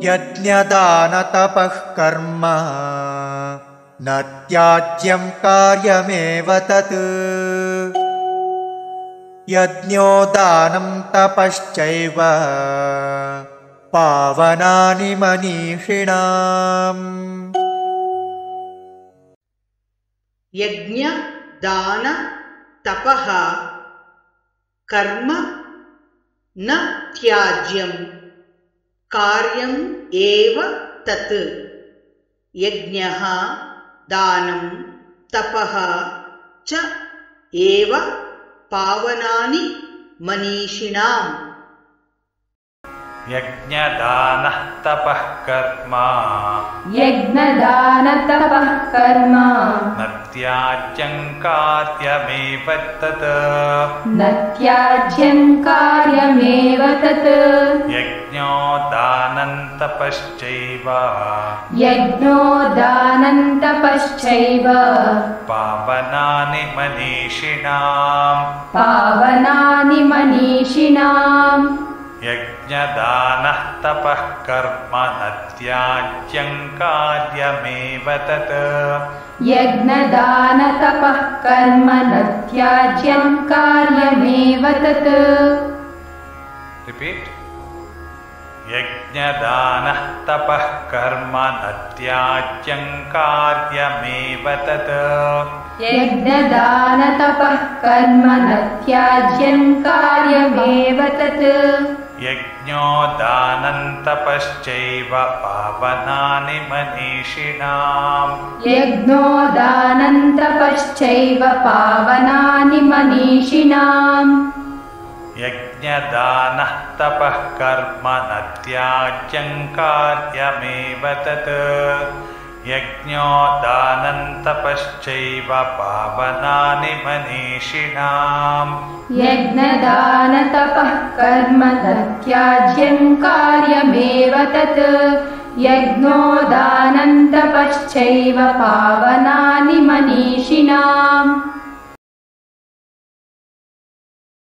यज्ञदानतपः कर्म न त्याज्यं कार्यमेव तत् यज्ञो दानं तपश्चैव पावनानि मनीषिणाम्। यज्ञ दान तपः कर्म न त्याज्यं कार्यम् एव तत् यज्ञः दानं तपः च एव पावनानि मनीषिणाम्। यज्ञदानः तपः कर्म न त्याज्यं कार्यमेव तत् यज्ञो दानं तपश्चैव पावनानि मनीषिणाम्। यज्ञदानः तपः कर्म न त्याज्यं कार्यमेव तत् Repeat. यज्ञदानः तपः कर्म न त्याज्यं कार्यमेव तत् यज्ञो दानं तपश्चैव पावनानि मनीषिणाम्। यज्ञदानः तपः कर्म न त्याज्यं कार्यमेव तत् यज्ञो दानं तपश्चैव पावनानि मनीषिणाम्। यज्ञो दानं तपश्चैव पावनानि मनीषिणाम्।